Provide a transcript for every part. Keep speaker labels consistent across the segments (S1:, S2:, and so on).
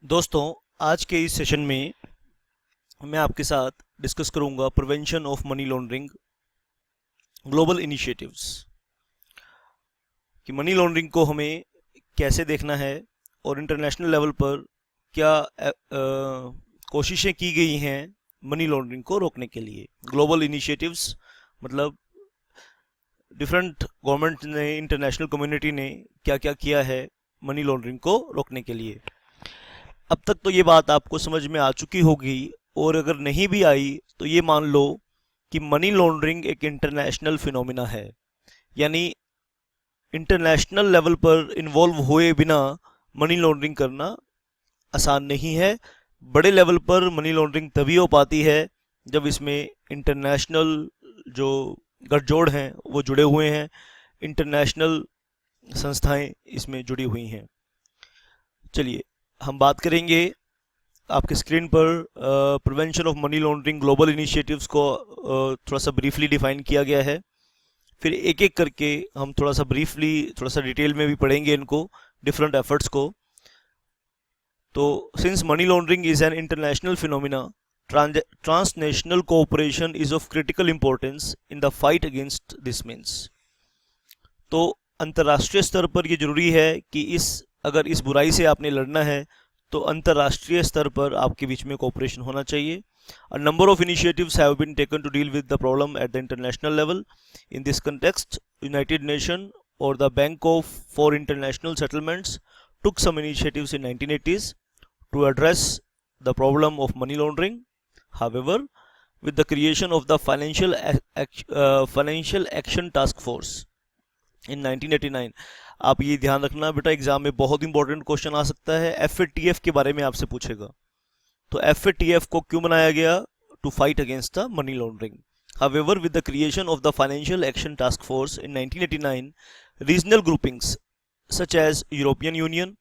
S1: दोस्तों, आज के इस सेशन में मैं आपके साथ डिस्कस करूंगा prevention of money laundering global initiatives कि मनी लॉन्ड्रिंग को हमें कैसे देखना है और इंटरनेशनल लेवल पर क्या कोशिशें की गई हैं मनी लॉन्ड्रिंग को रोकने के लिए। ग्लोबल इनिशिएटिव्स मतलब डिफरेंट गवर्नमेंट ने, इंटरनेशनल कम्युनिटी ने क्या क्या किया है मनी लॉन्ड्रिंग को रोकने के लिए। अब तक तो ये बात आपको समझ में आ चुकी होगी, और अगर नहीं भी आई तो ये मान लो कि मनी लॉन्ड्रिंग एक इंटरनेशनल फिनोमिना है। यानी इंटरनेशनल लेवल पर इन्वॉल्व हुए बिना मनी लॉन्ड्रिंग करना आसान नहीं है। बड़े लेवल पर मनी लॉन्ड्रिंग तभी हो पाती है जब इसमें इंटरनेशनल जो गठजोड़ हैं वो जुड़े हुए हैं, इंटरनेशनल संस्थाएं इसमें जुड़ी हुई हैं। चलिए हम बात करेंगे। आपके स्क्रीन पर prevention of money laundering global initiatives को थोड़ा सा ब्रीफली डिफाइन किया गया है। फिर एक एक करके हम थोड़ा सा ब्रीफली, थोड़ा सा डिटेल में भी पढ़ेंगे इनको, डिफरेंट एफर्ट्स को। तो since money laundering is an international phenomena, transnational cooperation is of critical importance in the fight against this means. तो अंतर्राष्ट्रीय स्तर पर यह जरूरी है कि अगर इस बुराई से आपने लड़ना है तो अंतर्राष्ट्रीय स्तर पर आपके बीच में कोऑपरेशन होना चाहिए। A number of initiatives have been taken to deal with the problem at the international level. In this context, United Nations or the Bank for International Settlements took some initiatives in 1980s to address the problem of money laundering. However, with the creation of the Financial Action Task Force in 1989, आप ये ध्यान रखना बेटा, exam में बहुत important question आ सकता है। FATF के बारे में आपसे पूछेगा। तो FATF को क्यों बनाया गया? To fight against the money laundering. However, with the creation of the financial action task force in 1989, regional groupings such as European Union,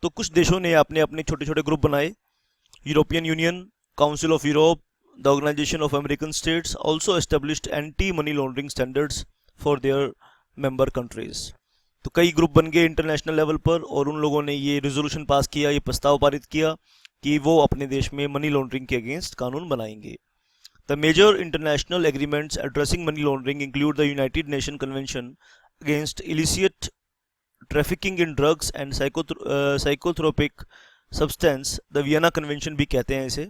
S1: तो कुछ देशों ने अपने अपने छोटे छोटे ग्रुप बनाए। European Union, council of Europe, the organisation of American states also established anti money laundering standards for their member countries. तो कई ग्रुप बन गए इंटरनेशनल लेवल पर, और उन लोगों ने ये रेजोल्यूशन पास किया, ये प्रस्ताव पारित किया कि वो अपने देश में मनी लॉन्ड्रिंग के अगेंस्ट कानून बनाएंगे। The major international agreements addressing money laundering include the United Nation convention against illicit trafficking in drugs and psychotropic substance, the Vienna convention भी कहते हैं इसे,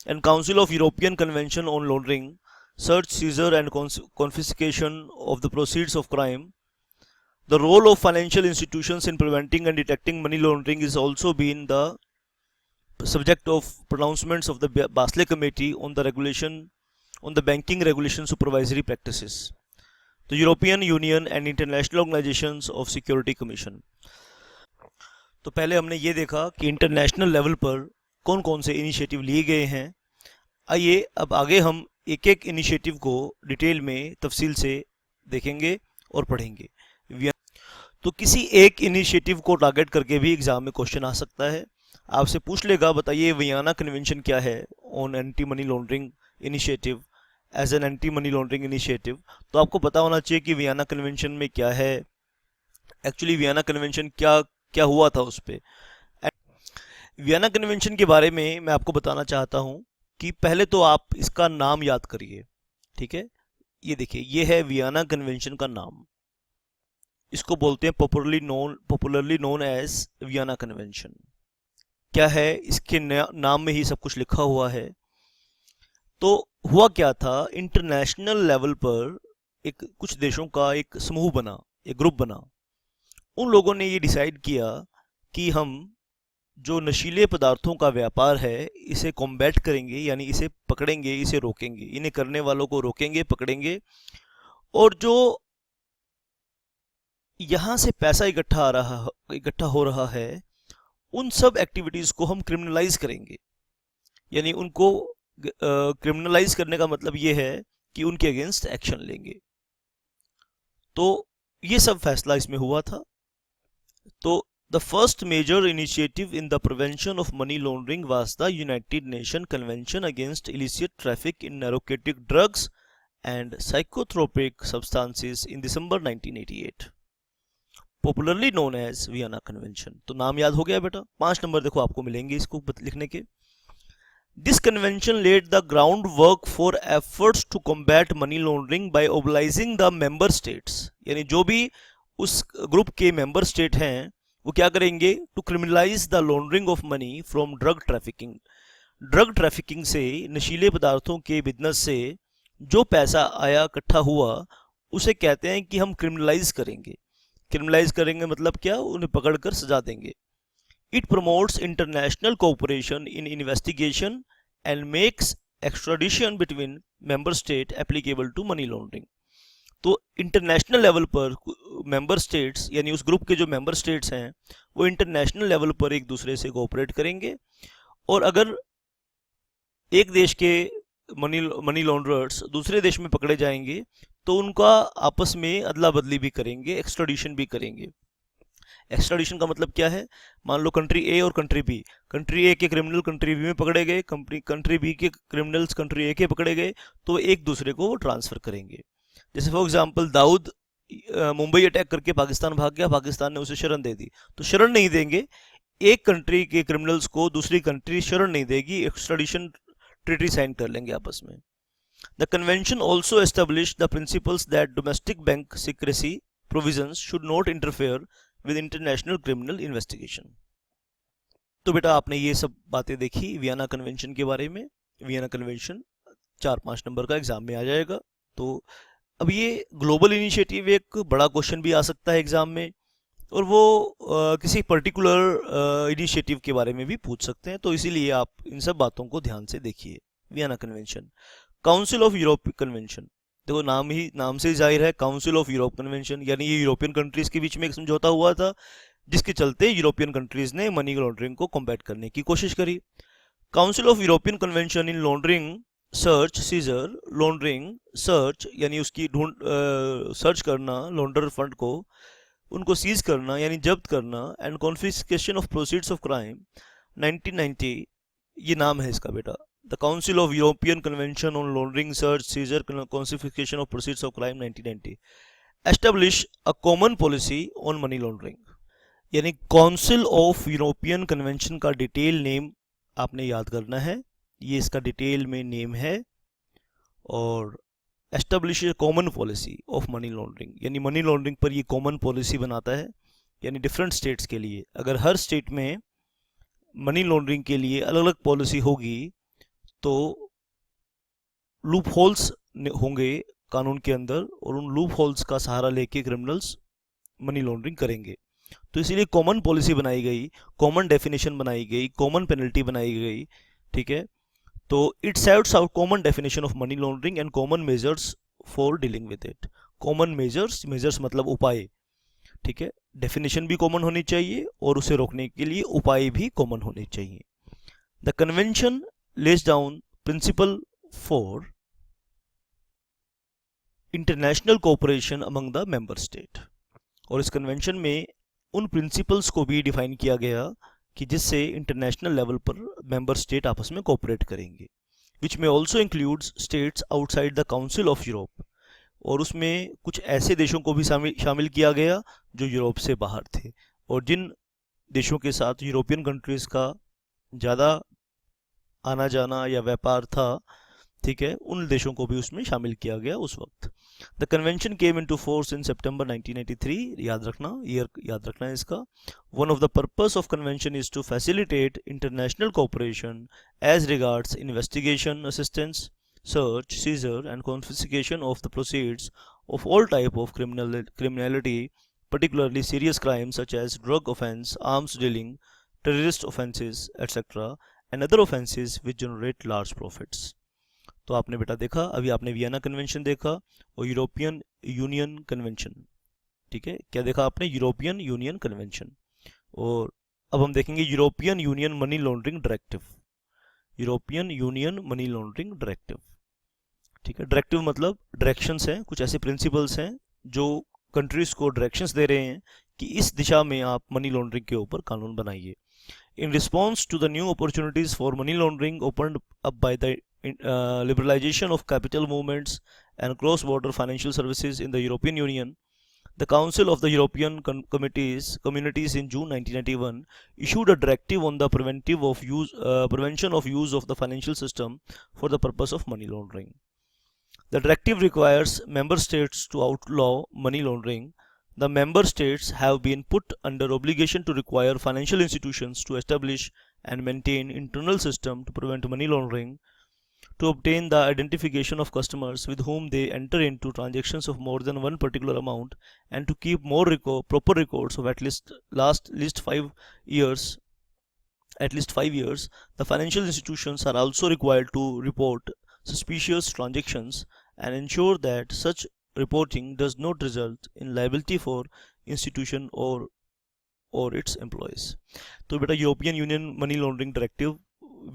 S1: and council of European convention on laundering, search, seizure and confiscation of the proceeds of crime. The role of financial institutions in preventing and detecting money laundering is also been the subject of pronouncements of the Basel Committee on the regulation on the banking regulation supervisory practices, the European Union and international organizations of Security Commission। तो पहले हमने ये देखा कि international level पर कौन कौन से इनिशिएटिव लिए गए हैं। आइए अब आगे हम एक एक इनिशिएटिव को डिटेल में तफसील से देखेंगे और पढ़ेंगे। तो किसी एक इनिशिएटिव को टारगेट करके भी एग्जाम में क्वेश्चन आ सकता है। आपसे पूछ लेगा, बताइए वियना कन्वेंशन क्या है on anti money laundering initiative, as an anti money laundering initiative. तो आपको पता होना चाहिए कि वियना कन्वेंशन में क्या है, एक्चुअली वियना कन्वेंशन क्या क्या हुआ था उस पर। वियना कन्वेंशन के बारे में मैं आपको बताना चाहता हूँ कि पहले तो आप इसका नाम याद करिए, ठीक है। ये देखिए, ये है वियना कन्वेंशन का नाम। इसको बोलते हैं popularly known as Vienna convention. क्या है, इसके नाम में ही सब कुछ लिखा हुआ है। तो हुआ क्या था, इंटरनेशनल लेवल पर कुछ देशों का एक समूह बना, एक ग्रुप बना। उन लोगों ने ये डिसाइड किया कि हम जो नशीले पदार्थों का व्यापार है इसे कॉम्बैट करेंगे, यानी इसे पकड़ेंगे, इसे रोकेंगे, इन्हें करने वालों को रोकेंगे, पकड़ेंगे, और जो यहाँ से पैसा इकट्ठा हो रहा है उन सब एक्टिविटीज़ को हम क्रिमिनलाइज करेंगे। यानी उनको क्रिमिनलाइज करने का मतलब ये है कि उनके अगेंस्ट एक्शन लेंगे। तो ये सब फैसला इसमें हुआ था। तो the first major initiative in the prevention of money laundering was the United Nation convention against illicit traffic in narcotic drugs and psychotropic substances in December 1988। Popularly known as Vienna convention. तो नाम याद हो गया बेटा। 5 number देखो आपको मिलेंगे इसको लिखने के। This convention led the groundwork for efforts to combat money laundering by obliging the member states, यानी जो भी उस ग्रुप के मेंबर स्टेट हैं वो क्या करेंगे, to criminalise the laundering of money from drug trafficking. Drug trafficking से, नशीले पदार्थों के बिजनेस से जो पैसा आया इकट्ठा हुआ उसे कहते हैं कि हम क्रिमिनलाइज करेंगे। क्रिमिनलाइज करेंगे मतलब क्या, उन्हें पकड़कर सजा देंगे। It promotes international cooperation in investigation and makes extradition between member state applicable to money laundering. तो इंटरनेशनल लेवल पर मेंबर स्टेट्स, यानी उस ग्रुप के जो मेंबर स्टेट्स हैं वो इंटरनेशनल लेवल पर एक दूसरे से कोऑपरेट करेंगे, और अगर एक देश के मनी लॉन्ड्रर्स दूसरे देश में पकड़े जाएंगे तो उनका आपस में अदला बदली भी करेंगे, एक्स्ट्राडिशन भी करेंगे। एक्स्ट्राडिशन का मतलब क्या है, मान लो कंट्री ए और कंट्री ए के क्रिमिनल कंट्री बी में पकड़े गए, कंट्री बी के क्रिमिनल्स कंट्री ए के पकड़े गए, तो एक दूसरे को वो ट्रांसफर करेंगे। जैसे for example Dawood Mumbai attack करके पाकिस्तान भाग गया, पाकिस्तान ने उसे शरण दे दी, तो शरण नहीं देंगे, एक कंट्री के क्रिमिनल्स को दूसरी कंट्री शरण नहीं देगी, एक्स्ट्राडिशन ट्रीटी साइन कर लेंगे आपस में। The convention also established the principles that domestic bank secrecy provisions should not interfere with international criminal investigation। तो बेटा आपने ये सब बातें देखी वियना कन्वेंशन के बारे में। वियना कन्वेंशन 4-5 नंबर का एग्जाम में आ जाएगा। तो अब ये ग्लोबल इनिशिएटिव एक बड़ा क्वेश्चन भी आ सकता है एग्जाम में, और वो किसी पर्टिकुलर इनिशिएटिव के बारे में भी पूछ सकते हैं, तो इसीलिए आप इन सब बातों को ध्यान से देखिए। Vienna convention, council of Europe convention, देखो नाम से ही जाहिर है काउंसिल ऑफ यूरोप कन्वेंशन, यानी ये यूरोपियन कंट्रीज के बीच में एक समझौता हुआ था जिसके चलते यूरोपियन कंट्रीज ने मनी लॉन्ड्रिंग को कॉम्बैट करने की कोशिश करी। Council of European convention in laundering search scissor, laundering search यानी उसकी सर्च करना लॉन्डर फंड को, उनको सीज करना यानी जब्त करना, and confiscation of proceeds of crime 1990, ये नाम है इसका बेटा। The Council of European Convention on Laundering, Search, Seizure, Confiscation of Proceeds of Crime 1990 establish a common policy on money laundering। यानी काउंसिल ऑफ यूरोपियन कन्वेंशन का detail name आपने याद करना है, ये इसका डिटेल में नेम है। और establish common policy of money laundering, यानी मनी लॉन्ड्रिंग पर ये कॉमन पॉलिसी बनाता है, यानी डिफरेंट स्टेट्स के लिए। अगर हर स्टेट में मनी लॉन्ड्रिंग के लिए अलग अलग पॉलिसी होगी तो लूप होल्स होंगे कानून के अंदर, और उन लूप होल्स का सहारा लेके क्रिमिनल्स मनी लॉन्ड्रिंग करेंगे। तो इसीलिए कॉमन पॉलिसी बनाई गई, कॉमन डेफिनेशन बनाई गई, कॉमन पेनल्टी बनाई गई, ठीक है। तो it sets out common definition of money laundering and common measures for dealing with it. Common measures मतलब उपाय, ठीक है। डेफिनेशन भी कॉमन होनी चाहिए और उसे रोकने के लिए उपाय भी कॉमन होने चाहिए। The convention lays down principle for international cooperation among the member state। और इस कन्वेंशन में उन प्रिंसिपल्स को भी डिफाइन किया गया कि जिससे इंटरनेशनल लेवल पर मेंबर स्टेट आपस में कोऑपरेट करेंगे, विच में also includes states outside the council of Europe. और उसमें कुछ ऐसे देशों को भी शामिल किया गया जो यूरोप से बाहर थे, और जिन देशों के साथ यूरोपियन कंट्रीज का ज़्यादा आना जाना या व्यापार था, ठीक है, उन देशों को भी उसमें शामिल किया गया उस वक्त। The convention came into force in September 1993, याद रखना, ईयर याद रखना है इसका। One of the purpose of convention is to facilitate international cooperation as regards investigation, assistance, search, seizure and confiscation of the proceeds of all type of criminality, particularly serious crimes such as drug offense, arms dealing, terrorist offenses, etc. and other offenses which generate large profits। तो आपने बेटा देखा, अभी आपने Vienna convention देखा और European union convention, ठीक है। क्या देखा आपने? European union convention. और अब हम देखेंगे European union money laundering directive. European union money laundering directive, ठीक है। डायरेक्टिव मतलब डायरेक्शंस हैं, कुछ ऐसे प्रिंसिपल्स हैं जो कंट्रीज को डायरेक्शंस दे रहे हैं कि इस दिशा में आप मनी लॉन्ड्रिंग के ऊपर कानून बनाइए। In response to the new opportunities for money laundering opened up by the liberalization of capital movements and cross-border financial services in the European Union, The Council of the European Communities in June 1991 issued a directive on the prevention of use of the financial system for the purpose of money laundering. The directive requires member states to outlaw money laundering. The member states have been put under obligation to require financial institutions to establish and maintain internal system to prevent money laundering, to obtain the identification of customers with whom they enter into transactions of more than one particular amount, and to keep proper records of at least 5 years. At least 5 years, the financial institutions are also required to report suspicious transactions and ensure that such reporting does not result in liability for institution or its employees. तो बेटा European union money laundering directive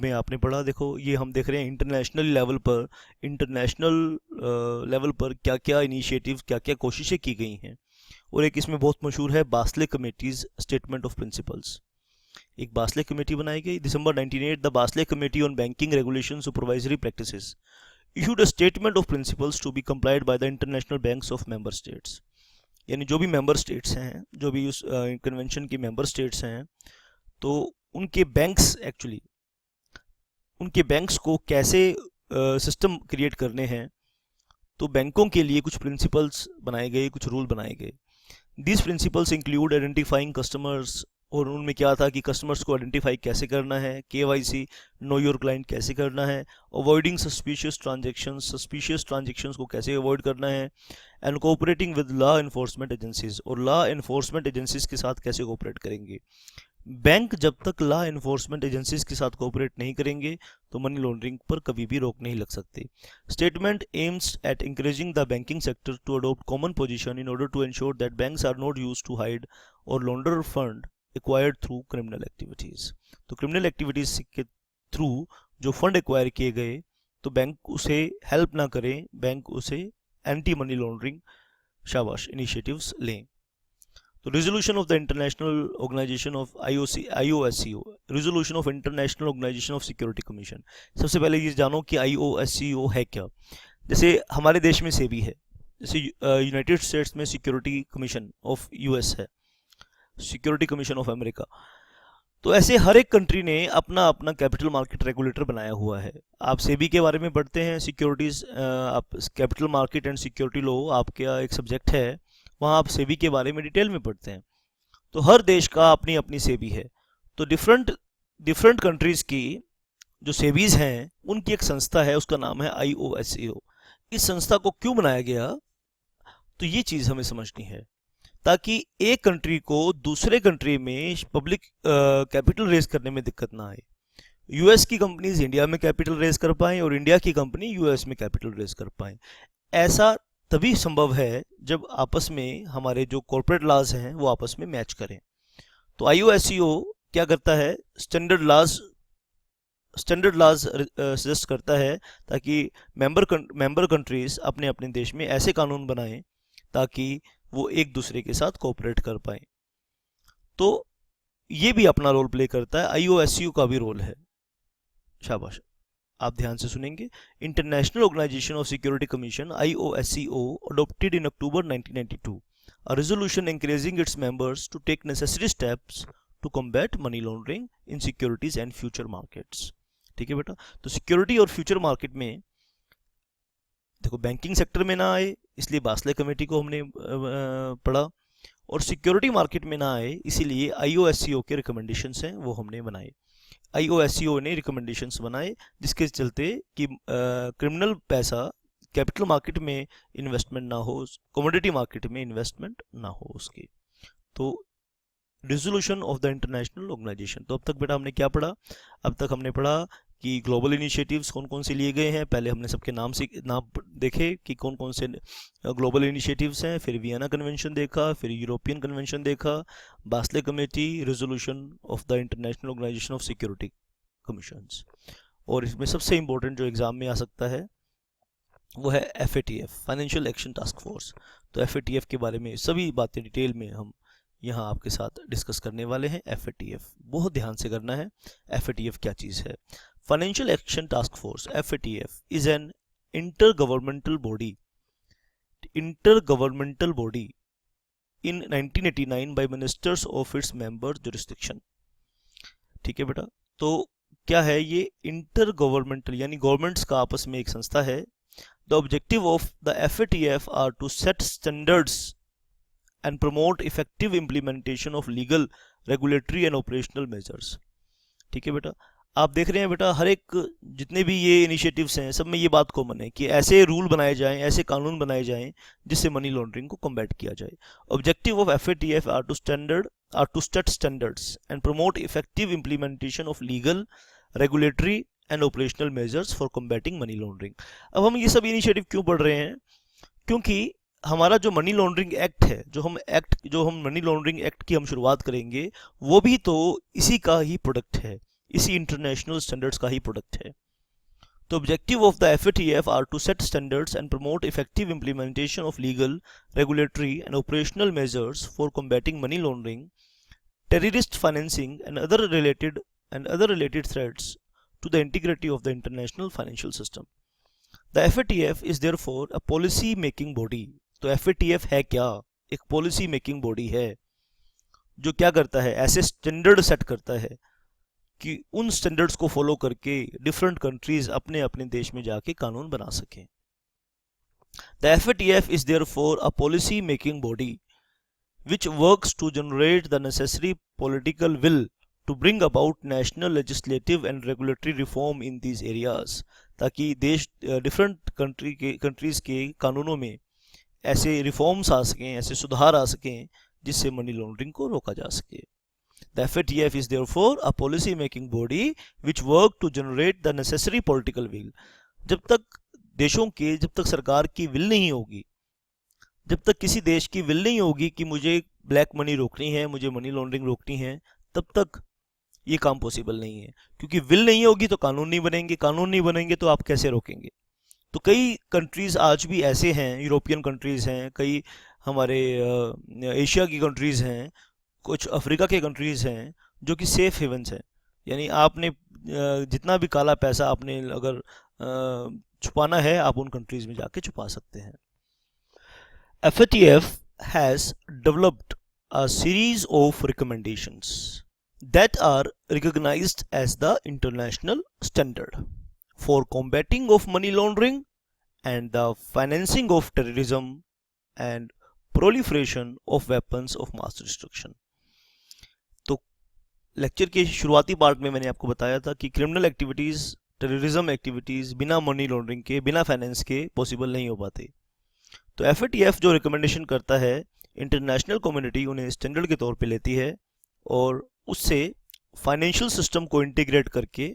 S1: में आपने पढ़ा, देखो ये हम देख रहे हैं इंटरनेशनल लेवल पर क्या क्या इनिशिएटिव, क्या क्या कोशिशें की गई हैं। और एक इसमें बहुत मशहूर है Basle committee's statement of principles. एक बास्ले कमेटी बनाई गई दिसंबर 1998। The Basle committee on banking regulation supervisory practices issued a statement of principles to be complied by the international banks of member states। यानी जो भी मेंबर स्टेट्स हैं, जो भी उस कन्वेंशन की मेंबर स्टेट्स हैं, तो उनके बैंक्स को कैसे सिस्टम क्रिएट करने हैं, तो बैंकों के लिए कुछ प्रिंसिपल्स बनाए गए, कुछ रूल बनाए गए। These principles include identifying customers, और उनमें क्या था कि कस्टमर्स को आइडेंटिफाई कैसे करना है, KYC नो योर क्लाइंट कैसे करना है, अवॉइडिंग सस्पिशियस ट्रांजेक्शंस को कैसे अवॉइड करना है, and cooperating with law enforcement agencies, और लॉ एनफोर्समेंट एजेंसीज के साथ कैसे कोऑपरेट करेंगे। बैंक जब तक लॉ एनफोर्समेंट एजेंसीज के साथ कोऑपरेट नहीं करेंगे तो मनी लॉन्ड्रिंग पर कभी भी रोक नहीं लग सकती। Statement aims at encouraging the banking sector to adopt common position in order to ensure that banks are not used to hide or launder fund acquired through criminal activities. तो criminal activities के through जो fund acquire किए गए तो bank उसे help ना करें, bank उसे एंटी मनी लॉन्ड्रिंग शाबाश इनिशिएटिव्स लें। तो resolution of the international organisation of IOSCO, resolution of international organisation of security commission. सबसे पहले ये जानो कि IOSCO है क्या। जैसे हमारे देश में सेबी है, जैसे यूनाइटेड स्टेट्स में सिक्योरिटी कमीशन ऑफ US है, सिक्योरिटी कमीशन ऑफ अमेरिका। तो ऐसे हर एक कंट्री ने अपना अपना कैपिटल मार्केट रेगुलेटर बनाया हुआ है। आप सेबी के बारे में पढ़ते हैं, सिक्योरिटीज आप capital market and security law आपका एक सब्जेक्ट है, वहाँ आप सेबी के बारे में डिटेल में पढ़ते हैं। तो हर देश का अपनी अपनी सेबी है। तो डिफरेंट कंट्रीज़ की जो सेबीज़ हैं उनकी एक संस्था है, उसका नाम है IOSCO। इस संस्था को क्यों बनाया गया, तो ये चीज़ हमें समझनी है, ताकि एक कंट्री को दूसरे कंट्री में पब्लिक कैपिटल रेज करने में दिक्कत ना आए। US की कंपनीज इंडिया में कैपिटल रेज कर पाएँ और इंडिया की कंपनी US में कैपिटल रेज कर पाएँ। ऐसा तभी संभव है जब आपस में हमारे जो कॉर्पोरेट लॉज हैं वो आपस में मैच करें। तो IOSCO क्या करता है, स्टैंडर्ड लॉज सजेस्ट करता है ताकि मेंबर कंट्रीज अपने अपने देश में ऐसे कानून बनाएं ताकि वो एक दूसरे के साथ कोऑपरेट कर पाएं। तो ये भी अपना रोल प्ले करता है, IOSCO का भी रोल है। शाबाश, आप ध्यान से सुनेंगे। International organisation of security commission IOSCO adopted in October 1992 a resolution encouraging its members to take necessary steps to combat money laundering in securities and future markets। ठीक है बेटा, तो सिक्योरिटी और फ्यूचर मार्केट में देखो बैंकिंग सेक्टर में ना आए इसलिए बास्ले कमेटी को हमने पढ़ा, और सिक्योरिटी मार्केट में ना आए इसीलिए IOSCO के रिकमेंडेशंस हैं वो हमने बनाए। IOSCO ने रिकमेंडेशंस बनाए जिसके चलते कि क्रिमिनल पैसा कैपिटल मार्केट में इन्वेस्टमेंट ना हो, कमोडिटी मार्केट में इन्वेस्टमेंट ना हो उसकी। तो resolution of the international organisation. तो अब तक बेटा हमने क्या पढ़ा, अब तक हमने पढ़ा कि ग्लोबल इनिशिएटिव्स कौन कौन से लिए गए हैं। पहले हमने सबके नाम देखे कि कौन कौन से ग्लोबल इनिशिएटिव्स हैं, फिर वियना कन्वेंशन देखा, फिर यूरोपियन कन्वेंशन देखा, Basle committee, resolution of the international organisation of security commissions, और इसमें सबसे इंपॉर्टेंट जो एग्जाम में आ सकता है वो है FATF, financial action task force. तो FATF के बारे में सभी बातें डिटेल में हम यहाँ आपके साथ डिस्कस करने वाले हैं। FATF बहुत ध्यान से करना है। FATF क्या चीज़ है? Financial action task force FATF is an intergovernmental body in 1989 by ministers of its member jurisdiction। ठीक है बेटा, तो क्या है ये इंटर गवर्नमेंटल यानी गवर्नमेंट्स का आपस में एक संस्था है। The objective of the FATF are to set standards and promote effective implementation of legal, regulatory and operational measures। ठीक है बेटा, आप देख रहे हैं बेटा हर एक जितने भी ये इनिशिएटिव्स हैं सब में ये बात कॉमन है कि ऐसे रूल बनाए जाएं, ऐसे कानून बनाए जाएं जिससे मनी लॉन्ड्रिंग को कम्बैट किया जाए। Objective of FATF are to set standards and promote effective implementation of legal, regulatory and operational measures for combating money laundering. अब हम ये सब इनिशिएटिव क्यों पढ़ रहे हैं? क्योंकि हमारा जो मनी लॉन्ड्रिंग एक्ट है, जो हम मनी लॉन्ड्रिंग एक्ट की हम शुरुआत करेंगे, वो भी तो इसी का ही प्रोडक्ट है, इसी इंटरनेशनल स्टैंडर्ड्स का ही प्रोडक्ट है। तो objective of the FATF are to set standards and promote effective implementation of legal, regulatory and operational measures for combating money laundering, terrorist financing and other related threats to the integrity of the international financial system. The FATF is therefore a policy making body. तो FATF है क्या? एक policy making body है जो क्या करता है, ऐसे स्टैंडर्ड सेट करता है कि उन स्टैंडर्ड्स को फॉलो करके डिफरेंट कंट्रीज अपने अपने देश में जाके कानून बना सकें। The FATF is therefore a policy making body which works to generate the necessary political will to bring about national legislative and regulatory reform in these areas, ताकि देश डिफरेंट कंट्रीज के कानूनों में ऐसे रिफॉर्म्स आ सकें, ऐसे सुधार आ सकें जिससे मनी लॉन्ड्रिंग को रोका जा सके। The FATF is therefore a policy making body which work to generate the necessary political will। जब तक सरकार की विल नहीं होगी, जब तक किसी देश की विल नहीं होगी कि मुझे ब्लैक मनी रोकनी है, मुझे मनी लॉन्ड्रिंग रोकनी है, तब तक ये काम पॉसिबल नहीं है। क्योंकि विल नहीं होगी तो कानून नहीं बनेंगे, कानून नहीं बनेंगे तो आप कैसे रोकेंगे? तो कई कंट्रीज़ आज भी ऐसे हैं, यूरोपियन कंट्रीज़ हैं, कई हमारे एशिया की कंट्रीज़ हैं, कुछ अफ्रीका के कंट्रीज़ हैं जो कि सेफ हेवन्स हैं। यानी आपने जितना भी काला पैसा आपने अगर छुपाना है, आप उन कंट्रीज़ में जाके छुपा सकते हैं। FATF has developed a series of recommendations that are recognized as the international standard for combating of money laundering and the financing of terrorism and proliferation of weapons of mass destruction। तो lecture के शुरुआती part में मैंने आपको बताया था कि criminal activities, terrorism activities बिना मनी लॉन्ड्रिंग के, बिना फाइनेंस के पॉसिबल नहीं हो पाते। तो FATF जो रिकमेंडेशन करता है, इंटरनेशनल कम्युनिटी उन्हें स्टैंडर्ड के तौर पे लेती है और उससे फाइनेंशियल सिस्टम को इंटीग्रेट करके,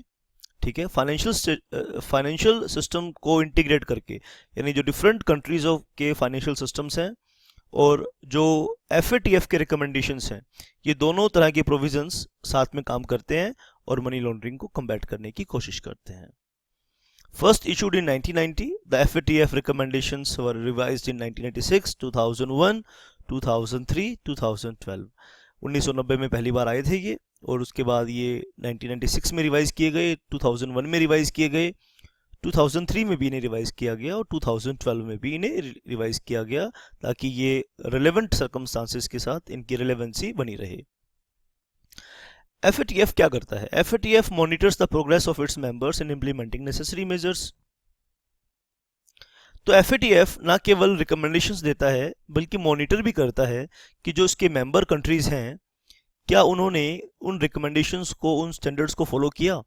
S1: ठीक है, फाइनेंशियल सिस्टम को इंटीग्रेट करके, यानी जो डिफरेंट कंट्रीज ऑफ के फाइनेंशियल सिस्टम्स हैं और जो FATF के रिकमेंडेशंस हैं, ये दोनों तरह के प्रोविजंस साथ में काम करते हैं और मनी लॉन्ड्रिंग को कम्बैट करने की कोशिश करते हैं। First issued in 1990, the FATF recommendations were revised in 1996, 2001, 2003, 2012। 1990 में पहली बार आए थे ये, और उसके बाद ये 1996 में रिवाइज किए गए, 2001 में रिवाइज किए गए, 2003 में भी इन्हें रिवाइज किया गया और 2012 में भी इन्हें रिवाइज किया गया, ताकि ये रेलेवेंट सर्कमस्टांसेस के साथ इनकी रेलेवेंसी बनी रहे। FATF क्या करता है? FATF monitors the progress of its members in implementing necessary measures। तो FATF ना केवल रिकमेंडेशंस देता है बल्कि मॉनिटर भी करता है कि जो इसके मेंबर कंट्रीज हैं, क्या उन्होंने उन रिकमेंडेशंस को, उन स्टैंडर्ड्स को फॉलो किया।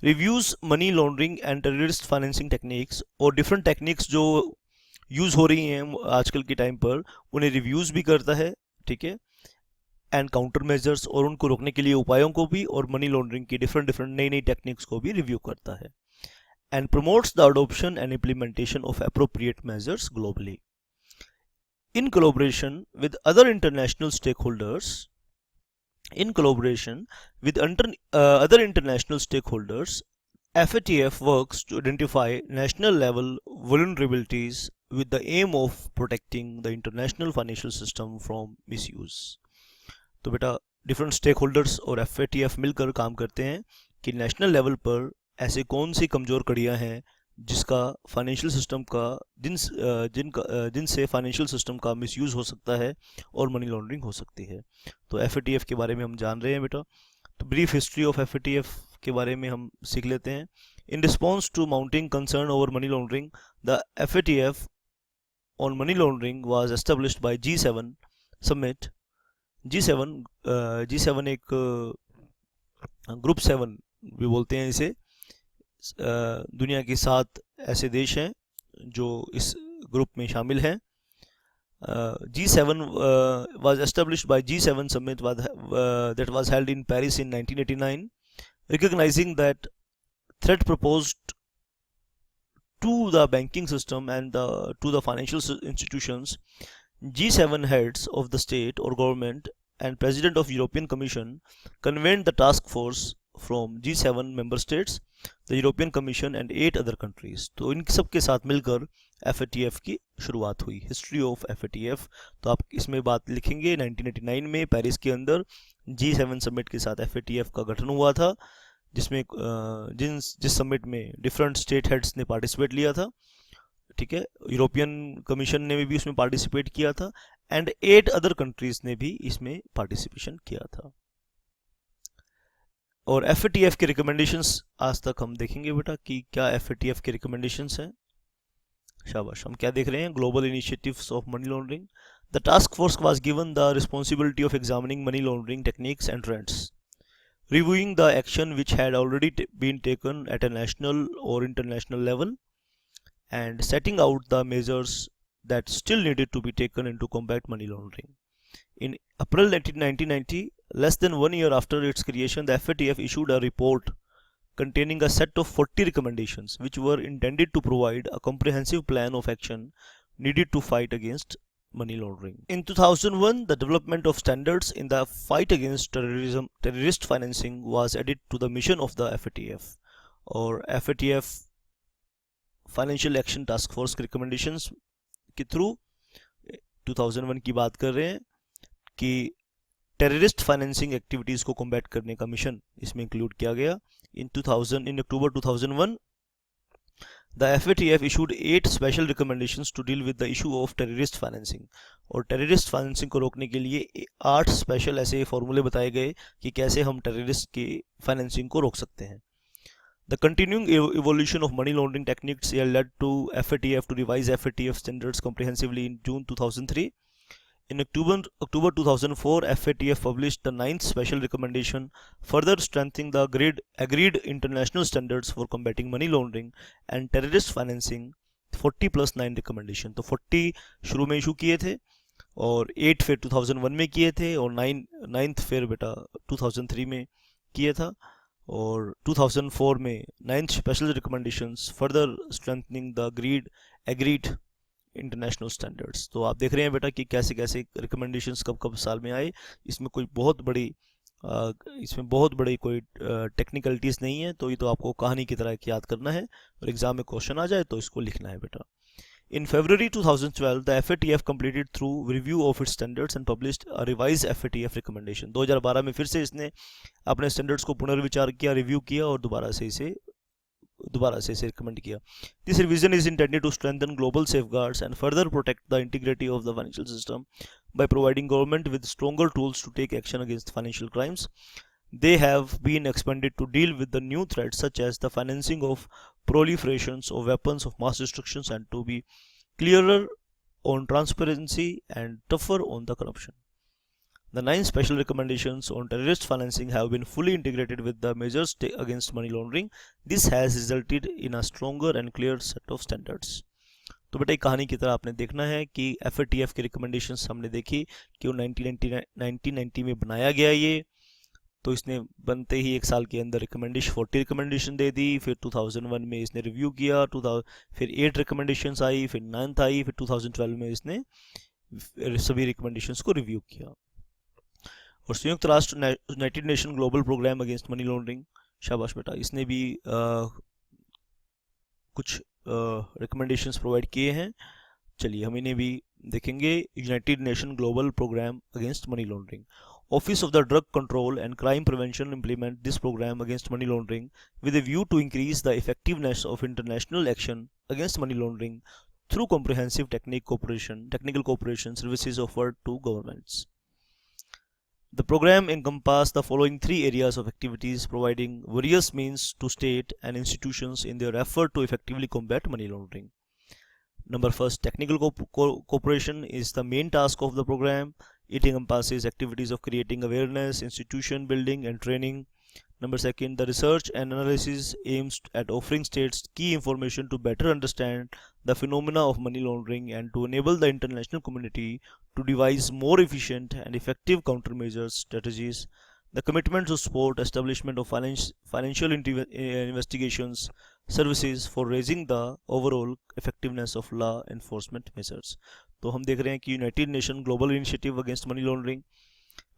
S1: Reviews money laundering and terrorist financing techniques, और डिफरेंट टेक्निक्स जो यूज़ हो रही हैं आजकल के टाइम पर, उन्हें रिव्यूज़ भी करता है, ठीक है, एंड काउंटर मेजर्स, और उनको रोकने के लिए उपायों को भी, और मनी लॉन्ड्रिंग की डिफरेंट नई टेक्निक्स को भी रिव्यू करता है। And promotes the adoption and implementation of appropriate measures globally in collaboration with other international stakeholders. other international stakeholders, FATF works to identify national level vulnerabilities with the aim of protecting the international financial system from misuse। तो बेटा different stake holders और FATF मिलकर काम करते हैं कि national level पर ऐसे कौन सी कमज़ोर कड़ियाँ हैं जिसका फाइनेंशियल सिस्टम का जिनसे फाइनेंशियल सिस्टम का मिसयूज़ हो सकता है और मनी लॉन्ड्रिंग हो सकती है। तो एफएटीएफ के बारे में हम जान रहे हैं बेटा। तो ब्रीफ हिस्ट्री ऑफ एफएटीएफ के बारे में हम सीख लेते हैं। In response to mounting concern over money laundering, the FATF on money laundering was established by G7 summit. G7 एक ग्रुप 7 भी बोलते हैं इसे। दुनिया के 7 ऐसे देश हैं जो इस ग्रुप में शामिल हैं। G7 was established by G7 summit that was held in Paris in 1989, recognizing that threat proposed to the banking system and to the financial institutions. G7 heads of the state or government and President of European Commission convened the task force from G7 member states, the European Commission and 8 other countries. तो इन सब के साथ मिलकर FATF की शुरुआत हुई। History of FATF, तो आप इसमें बात लिखेंगे 1989 में पेरिस के अंदर G7 समिट के साथ FATF का गठन हुआ था, जिसमें जिस समिट में डिफरेंट स्टेट हेड्स ने पार्टिसिपेट लिया था, ठीक है। यूरोपियन कमीशन ने भी उसमें पार्टिसिपेट किया था एंड 8 अदर कंट्रीज ने भी इसमें पार्टिसिपेशन किया था। और FATF के रिकमेंडेशंस आज तक हम देखेंगे बेटा कि क्या FATF के रिकमेंडेशंस हैं। शाबाश, हम क्या देख रहे हैं? Global initiatives of money laundering. The task force was given the responsibility of examining money laundering techniques and trends, reviewing the action which had already been taken at a national or international level, and setting out the measures that still needed to be taken into combat money laundering. In April 1990, less than 1 year after its creation, the FATF issued a report containing a set of 40 recommendations which were intended to provide a comprehensive plan of action needed to fight against money laundering. In 2001, the development of standards in the fight against terrorist financing was added to the mission of the FATF. और FATF financial action task force के recommendations के through 2001 की बात कर रहे हैं कि terrorist financing activities को कॉम्बैट करने का मिशन इसमें इंक्लूड किया गया। इन October 2001, the FATF issued 8 special recommendations to deal with the issue of terrorist financing. और टेररिस्ट फाइनेंसिंग को रोकने के लिए 8 स्पेशल ऐसे फॉर्मूले बताए गए कि कैसे हम टेररिस्ट की फाइनेंसिंग को रोक सकते हैं। The continuing evolution of money laundering techniques led to FATF to revise FATF standards comprehensively in June 2003. In October 2004, FATF published the 9th special recommendation, further strengthening the agreed international standards for combating money laundering and terrorist financing. 40+9 recommendation, तो 40 शुरू में issue किए थे और 8 फिर 2001 में किए थे और 9th फिर बेटा 2003 में किए था और 2004 में 9th special recommendations further strengthening the agreed international standards. तो आप देख रहे हैं बेटा कि कैसे कैसे रिकमेंडेशंस कब कब साल में आए। इसमें बहुत बड़ी कोई टेक्निकलिटीज़ नहीं है, तो ये तो आपको कहानी की तरह याद करना है और एग्जाम में क्वेश्चन आ जाए तो इसको लिखना है बेटा। In February 2012, the FATF completed through review of its standards and published a revised FATF recommendation. 2012 में फिर से इसने अपने स्टैंडर्ड्स को पुनर्विचार किया, रिव्यू किया और दोबारा से इसे रिकमेंड किया। This revision is intended to strengthen global safeguards and further protect the integrity of the financial system by providing government with stronger tools to take action against financial crimes. They have been expanded to deal with the new threats such as the financing of proliferations of weapons of mass destruction and to be clearer on transparency and tougher on the corruption. The 9 special recommendations on terrorist financing have been fully integrated with the measures against money laundering. This has resulted in a stronger and clear set of standards. तो बेटा एक कहानी की तरह आपने देखना है कि FATF के रिकमेंडेशंस हमने देखी कि वो 1990 में बनाया गया ये, तो इसने बनते ही 1 साल के अंदर 40 रिकमेंडेशन दे दी। फिर 2001 में इसने रिव्यू किया, फिर 8 रिकमेंडेशंस आई, फिर 9th आई, फिर 2012 में इसने सभी रिकमेंडेशंस को रिव्यू किया। और संयुक्त राष्ट्र united nation global programme against money laundering, शाबाश बेटा, इसने भी कुछ रिकमेंडेशंस प्रोवाइड किए हैं। चलिए हम इन्हें भी देखेंगे। United nation global programme against money laundering Office of the Drug Control and Crime Prevention implement this program against money laundering with a view to increase the effectiveness of international action against money laundering through comprehensive technical cooperation services offered to governments. The program encompasses the following three areas of activities, providing various means to state and institutions in their effort to effectively combat money laundering. Number first, technical cooperation is the main task of the program. It encompasses activities of creating awareness, institution building and training. Number second, the research and analysis aims at offering states key information to better understand the phenomena of money laundering and to enable the international community to devise more efficient and effective countermeasures strategies. The commitment to support establishment of financial investigations services for raising the overall effectiveness of law enforcement measures. तो हम देख रहे हैं कि United nation global initiative against money laundering,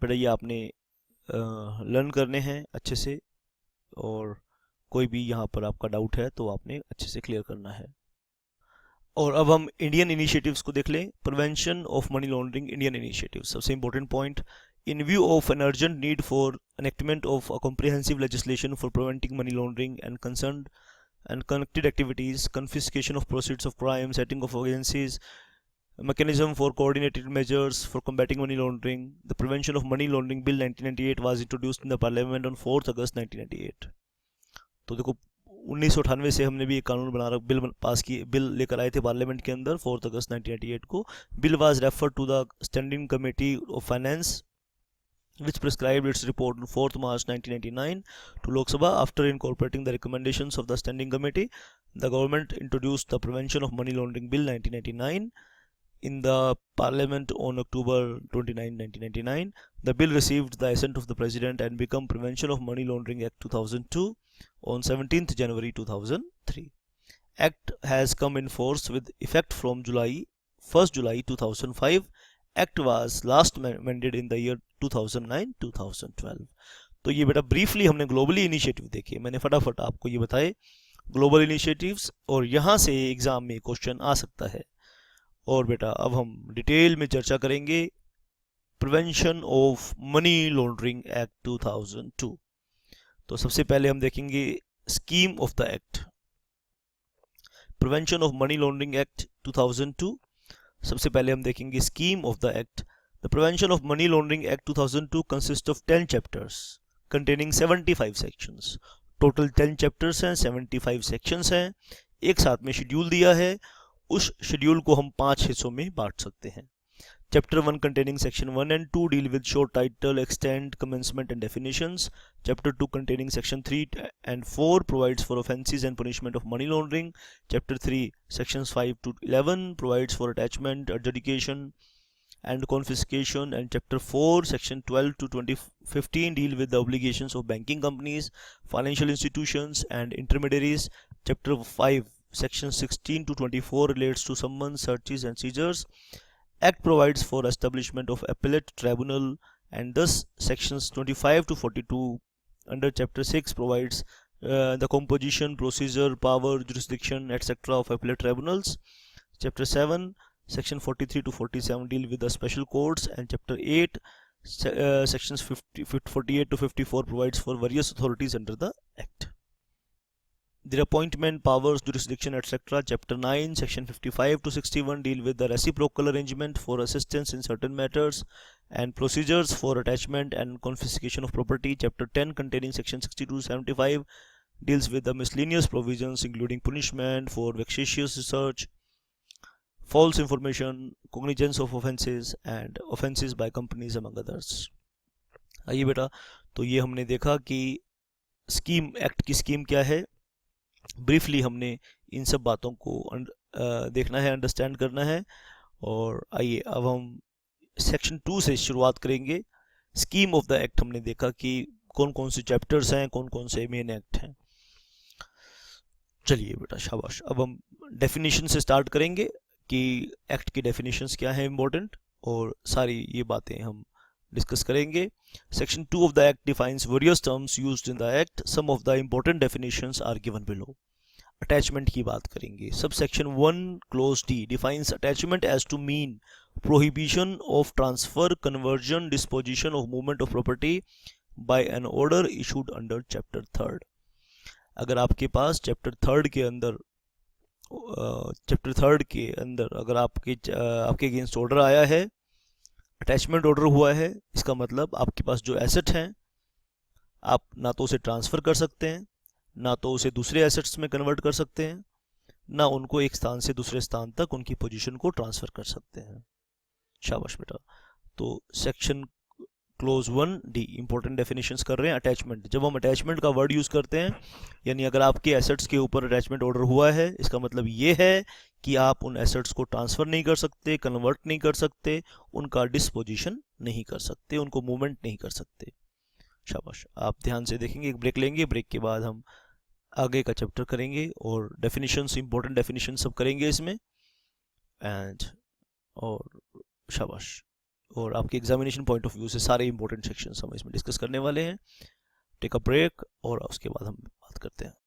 S1: बेटा ये आपने learn करने हैं अच्छे से, और कोई भी यहाँ पर आपका डाउट है तो आपने अच्छे से क्लियर करना है। और अब हम इंडियन इनिशिएटिव्स को देख लें। Prevention of money laundering Indian initiative, सबसे important point, in view of an urgent need for enactment of a comprehensive legislation for preventing money laundering and concerned and connected activities, confiscation of proceeds of crime, setting of agencies, mechanism for coordinated measures for combating money laundering, the Prevention of Money Laundering Bill 1998 was introduced in the Parliament on 4th August 1998। तो देखो 1998 से हमने भी एक कानून bill लेकर आए थे पार्लियामेंट के अंदर 4 अगस्त 1998 को। Bill was referred to the standing committee of finance which prescribed its report on 4th March 1999 to Lok Sabha. After incorporating the recommendations of the standing committee, the government introduced the Prevention of Money Laundering Bill 1999 in the Parliament on October 29, 1999. The bill received the assent of the President and became Prevention of Money Laundering Act 2002 on 17th January 2003. Act has come in force with effect from 1st July 2005. Act was last amended in the year 2009-2012। तो ये बेटा briefly हमने globally initiative देखे, मैंने फटाफट आपको ये बताए ग्लोबल इनिशिएटिव्स, और यहाँ से एग्जाम में क्वेश्चन आ सकता है। और बेटा अब हम डिटेल में चर्चा करेंगे prevention of money laundering act 2002। तो सबसे पहले हम देखेंगे scheme of the act. Prevention of money laundering act 2002, सबसे पहले हम देखेंगे scheme of the act. The prevention of money laundering act 2002 consist of 10 chapters containing 75 sections. Total 10 chapters हैं, 75 सेक्शंस हैं, एक साथ में शेड्यूल दिया है। उस शेड्यूल को हम 5 हिस्सों में बांट सकते हैं। Chapter 1 containing section 1 and 2 deal with short title, extent, commencement and definitions. Chapter 2 containing section 3 and 4 provides for offences and punishment of money laundering. Chapter 3 sections 5 to 11 provides for attachment, adjudication and confiscation. And Chapter 4 section 12 to 15 deal with the obligations of banking companies, financial institutions and intermediaries. Chapter 5 section 16 to 24 relates to summons, searches and seizures. Act provides for establishment of appellate tribunal, and thus sections 25 to 42 under chapter 6 provides the composition, procedure, power, jurisdiction etc. of appellate tribunals. Chapter 7 section 43 to 47 deal with the special courts, and chapter 8 sections 48 to 54 provides for various authorities under the act. Their appointment, powers, jurisdiction etc. Chapter 9 section 55 to 61 deal with the reciprocal arrangement for assistance in certain matters and procedures for attachment and confiscation of property. Chapter 10 containing section 62 to 75 deals with the miscellaneous provisions including punishment for vexatious research, false information, cognizance of offences and offences by companies among others। आइए बेटा, तो ये हमने देखा कि scheme act की scheme क्या है। ब्रीफली हमने इन सब बातों को देखना है, अंडरस्टैंड करना है। और आइए अब हम सेक्शन 2 से शुरुआत करेंगे। स्कीम ऑफ द एक्ट हमने देखा कि कौन कौन से चैप्टर्स हैं, कौन कौन से मेन एक्ट हैं। चलिए बेटा शाबाश। अब हम डेफिनेशन से स्टार्ट करेंगे कि एक्ट की डेफिनेशंस क्या हैं इम्पोर्टेंट, और सारी ये बातें हम डिस्कस करेंगे। Section 2 of the Act defines various terms used in the Act. Some of the important definitions are given below. Attachment की बात करेंगे। Sub section 1 clause D defines attachment as to mean prohibition of transfer, conversion, disposition of movement of property by an order issued under chapter 3। अगर आपके पास chapter 3 के अंदर अगर आपके against order आया है, अटैचमेंट ऑर्डर हुआ है, इसका मतलब आपके पास जो एसेट हैं आप ना तो उसे ट्रांसफ़र कर सकते हैं, ना तो उसे दूसरे एसेट्स में कन्वर्ट कर सकते हैं, ना उनको एक स्थान से दूसरे स्थान तक उनकी पोजीशन को ट्रांसफ़र कर सकते हैं। शाबाश बेटा। तो section close 1 D important definitions कर रहे हैं। अटैचमेंट, जब हम अटैचमेंट का वर्ड यूज़ करते हैं, यानी अगर आपके एसेट्स के ऊपर अटैचमेंट ऑर्डर हुआ है, इसका मतलब ये है कि आप उन एसेट्स को ट्रांसफ़र नहीं कर सकते, कन्वर्ट नहीं कर सकते, उनका डिस्पोजिशन नहीं कर सकते, उनको मूवमेंट नहीं कर सकते। शाबाश। आप ध्यान से देखेंगे। एक ब्रेक लेंगे, ब्रेक के बाद हम आगे का चैप्टर करेंगे और डेफिनेशंस, इंपॉर्टेंट डेफिनेशन सब करेंगे इसमें। एंड और शाबाश। और आपके एग्जामिनेशन पॉइंट ऑफ व्यू से सारे इंपॉर्टेंट सेक्शंस हम इसमें डिस्कस करने वाले हैं। टेक अ ब्रेक और उसके बाद हम बात करते हैं।